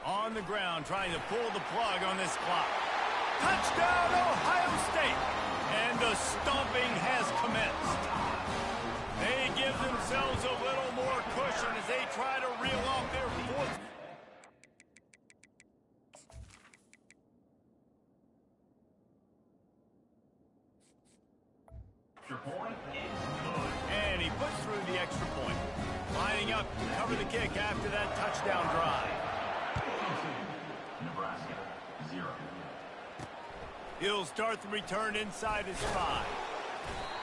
On the ground, trying to pull the plug on this clock. Touchdown, Ohio State! And the stomping has commenced. They give themselves a little more cushion as they try to reel off their 4th. And he puts through the extra point. Lining up to cover the kick after that touchdown drive. Nebraska, 0. He'll start the return inside his 5.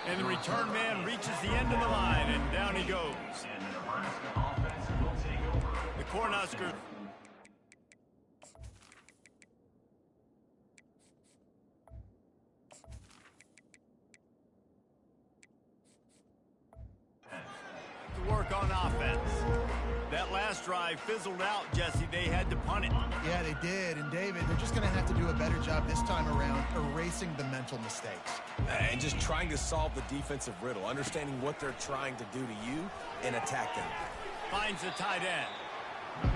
And the return man reaches the end of the line, and down he goes. And the Nebraska offense will take over. The Cornhuskers. To work on offense. That last drive fizzled out, Jesse. They had to punt it. Yeah, they did. And David, they're just going to have to do a better job this time around erasing the mental mistakes. And just trying to solve the defensive riddle, understanding what they're trying to do to you and attack them. Finds the tight end.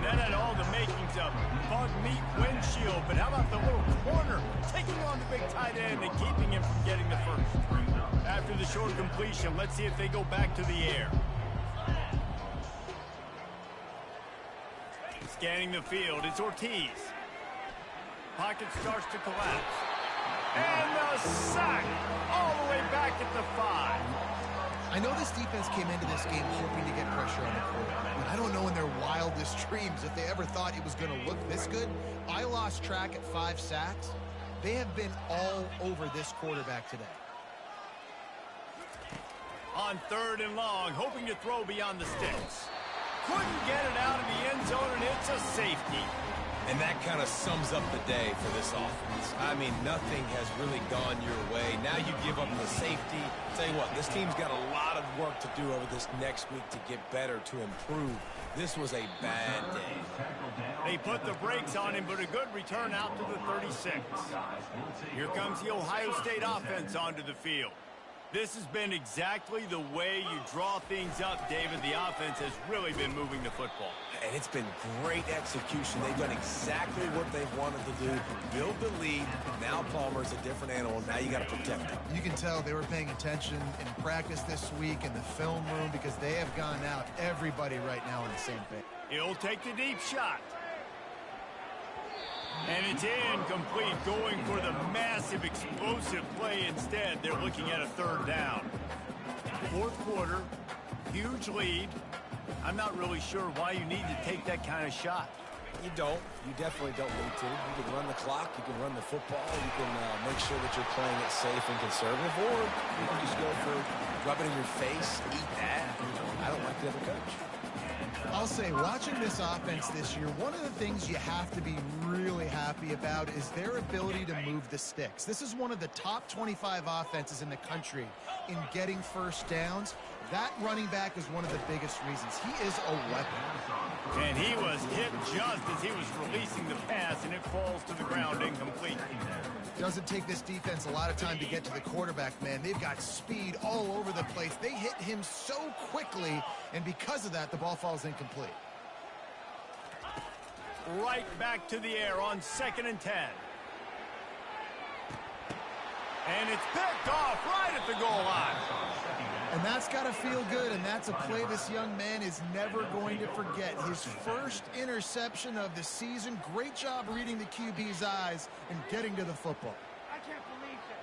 That had all the makings of bug meat windshield, but how about the little corner taking on the big tight end and keeping him from getting the first? After the short completion, let's see if they go back to the air. Scanning the field, it's Ortiz. Pocket starts to collapse. And the sack all the way back at the 5. I know this defense came into this game hoping to get pressure on the quarterback, but I don't know in their wildest dreams if they ever thought it was going to look this good. I lost track at 5 sacks. They have been all over this quarterback today. On 3rd and long, hoping to throw beyond the sticks. Couldn't get it out of the end zone, and it's a safety. And that kind of sums up the day for this offense. I mean, nothing has really gone your way. Now you give up the safety. Tell you what, this team's got a lot of work to do over this next week to get better, to improve. This was a bad day. They put the brakes on him, but a good return out to the 36. Here comes the Ohio State offense onto the field. This has been exactly the way you draw things up, David. The offense has really been moving the football. And it's been great execution. They've done exactly what they've wanted to do. Build the lead. Now Palmer's a different animal. Now you got to protect him. You can tell they were paying attention in practice this week in the film room because they have gone out, everybody right now on the same page. He'll take the deep shot. And it's incomplete, going for the massive explosive play instead. They're looking at a 3rd down. 4th quarter, huge lead. I'm not really sure why you need to take that kind of shot. You don't. You definitely don't need to. You can run the clock. You can run the football. You can make sure that you're playing it safe and conservative. Or you can just go for rub it in your face, eat that. I don't like the other coach. I'll say, watching this offense this year, one of the things you have to be really happy about is their ability to move the sticks. This is one of the top 25 offenses in the country in getting first downs. That running back is one of the biggest reasons. He is a weapon. And he was hit just as he was releasing the pass, and it falls to the ground incomplete. Doesn't take this defense a lot of time to get to the quarterback, man. They've got speed all over the place. They hit him so quickly, and because of that, the ball falls incomplete. Right back to the air on 2nd and 10. And it's picked off right at the goal line. And that's got to feel good, and that's a play this young man is never going to forget. His first interception of the season. Great job reading the QB's eyes and getting to the football. I can't believe this.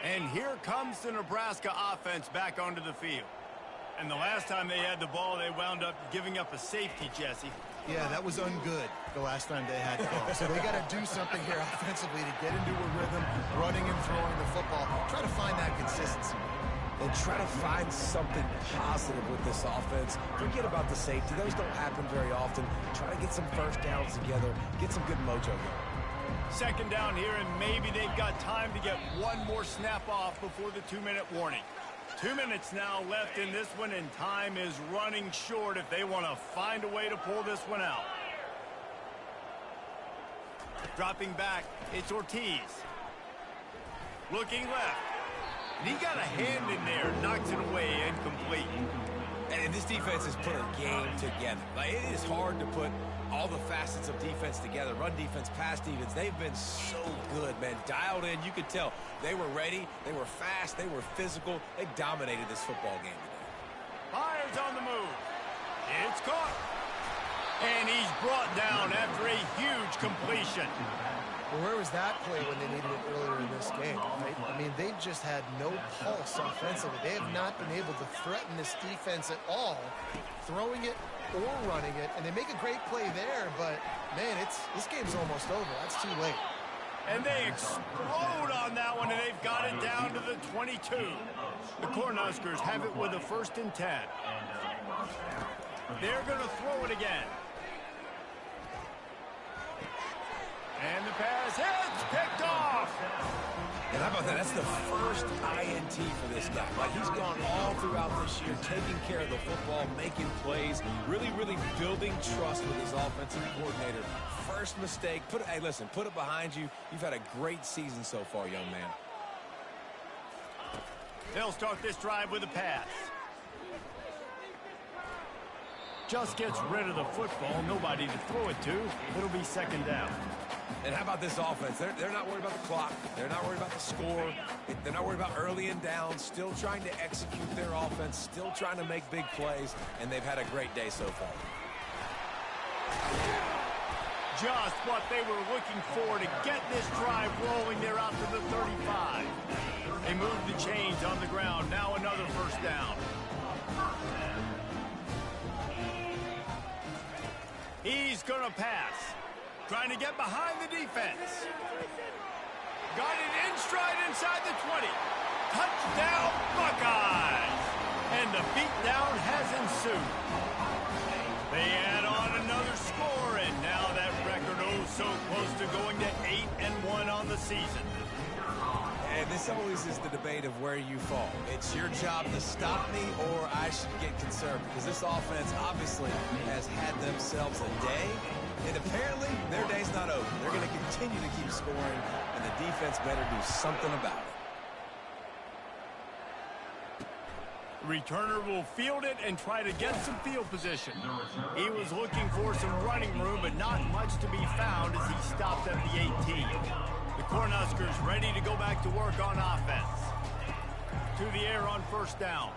And here comes the Nebraska offense back onto the field. And the last time they had the ball, they wound up giving up a safety, Jesse. Yeah, that was ungood the last time they had the ball. So they got to do something here offensively to get into a rhythm, running and throwing the football. Try to find that consistency. And try to find something positive with this offense. Forget about the safety. Those don't happen very often. Try to get some first downs together. Get some good mojo going. 2nd down here, and maybe they've got time to get one more snap off before the 2-minute warning. 2 minutes now left in this one, and time is running short if they want to find a way to pull this one out. Dropping back, it's Ortiz. Looking left. And he got a hand in there, knocks it away, incomplete. And this defense has put a game together. Like, it is hard to put all the facets of defense together. Run defense, pass defense. They've been so good, man. Dialed in. You could tell they were ready. They were fast. They were physical. They dominated this football game today. Fires on the move. It's caught. And he's brought down after a huge completion. Well, where was that play when they needed it earlier in this game, right? I mean, they've just had no pulse offensively. They have not been able to threaten this defense at all, throwing it or running it, and they make a great play there, but, man, this game's almost over. That's too late. And they explode on that one, and they've got it down to the 22. The Cornhuskers have it with a 1st and 10. They're going to throw it again. And the pass hits, picked off. And how about that? That's the first INT for this guy. Like, he's gone all throughout this year, taking care of the football, making plays, really, really building trust with his offensive coordinator. First mistake. Hey, listen, put it behind you. You've had a great season so far, young man. They'll start this drive with a pass. Just gets rid of the football. Nobody to throw it to. It'll be 2nd down. And how about this offense? They're not worried about the clock. They're not worried about the score. They're not worried about early and down. Still trying to execute their offense. Still trying to make big plays. And they've had a great day so far. Just what they were looking for to get this drive rolling. They're out to the 35. They move the chains on the ground. Now another 1st down. He's going to pass. Trying to get behind the defense. Got it in stride inside the 20. Touchdown, Buckeyes! And the beatdown has ensued. They add on another score, and now that record so close to going to 8-1 on the season. And this always is the debate of where you fall. It's your job to stop me, or I should get concerned, because this offense obviously has had themselves a day, and apparently their day's not over. They're going to continue to keep scoring, and the defense better do something about it. Returner will field it and try to get some field position. He was looking for some running room, but not much to be found as he stopped at the 18. The Cornhuskers ready to go back to work on offense. To the air on 1st down.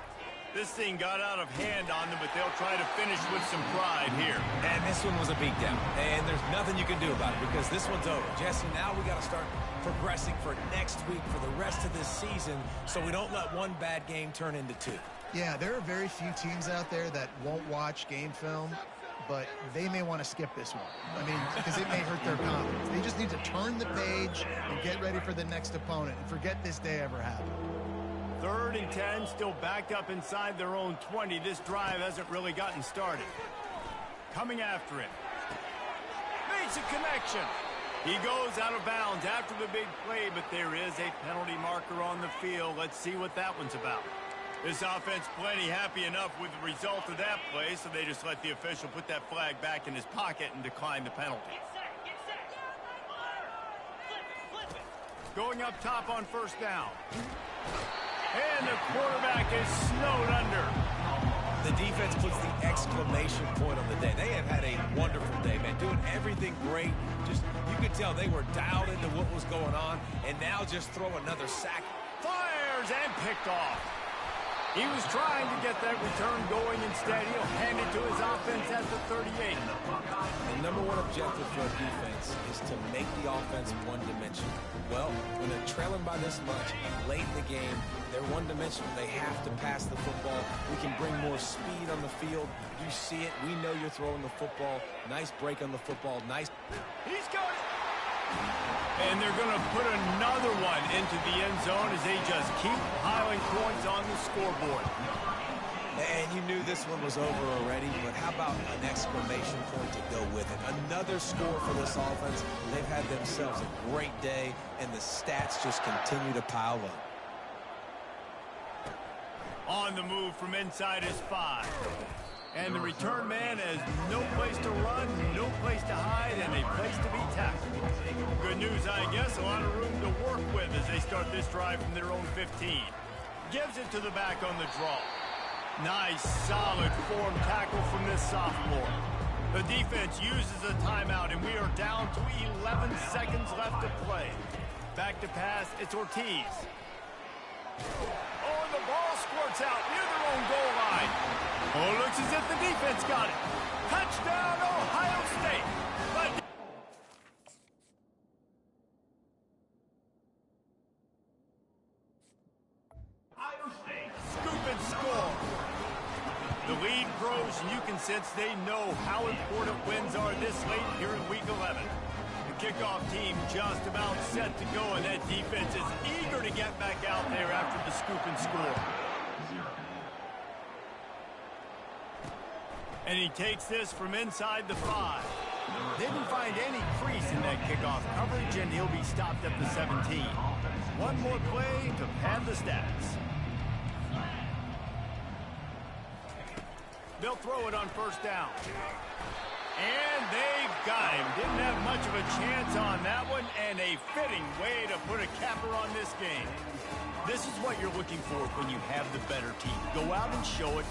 This thing got out of hand on them, but they'll try to finish with some pride here. And this one was a beatdown, and there's nothing you can do about it because this one's over. Jesse, now we got to start progressing for next week for the rest of this season so we don't let one bad game turn into two. Yeah, there are very few teams out there that won't watch game film, but they may want to skip this one. I mean, because it may hurt their confidence. They just need to turn the page and get ready for the next opponent and forget this day ever happened. 3rd and 10, still backed up inside their own 20. This drive hasn't really gotten started. Coming after it. Makes a connection. He goes out of bounds after the big play, but there is a penalty marker on the field. Let's see what that one's about. This offense plenty happy enough with the result of that play, so they just let the official put that flag back in his pocket and decline the penalty. Get set. Flip it. Going up top on 1st down. And the quarterback is snowed under. The defense puts the exclamation point on the day. They have had a wonderful day, man. Doing everything great. Just, you could tell they were dialed into what was going on, and now just throw another sack. Fires and picked off. He was trying to get that return going. Instead, he'll hand it to his offense at the 38. The number one objective for a defense is to make the offense one-dimensional. Well, when they're trailing by this much, late in the game, they're one-dimensional. They have to pass the football. We can bring more speed on the field. You see it. We know you're throwing the football. Nice break on the football. Nice. He's got it. And they're going to put another one into the end zone as they just keep piling points on the scoreboard. And you knew this one was over already, but how about an exclamation point to go with it? Another score for this offense. They've had themselves a great day, and the stats just continue to pile up. On the move from inside his 5. And the return man has no place to run, no place to hide, and a place to be tackled. Good news, I guess, a lot of room to work with as they start this drive from their own 15. Gives it to the back on the draw. Nice, solid form tackle from this sophomore. The defense uses a timeout, and we are down to 11 seconds left to play. Back to pass, it's Ortiz. Oh, and the ball squirts out near their own goal line. Oh, looks as if the defense got it. Touchdown, Ohio State. But Ohio State. scoop and score. The lead grows, and you can sense they know how important wins are this late here in Week 11. The kickoff team just about set to go, and that defense is eager to get back out there after the scoop and score. And he takes this from inside the 5. Didn't find any crease in that kickoff coverage, and he'll be stopped at the 17. One more play to pad the stats. They'll throw it on 1st down. And they've got him. Didn't have much of a chance on that one, and a fitting way to put a capper on this game. This is what you're looking for when you have the better team. Go out and show it.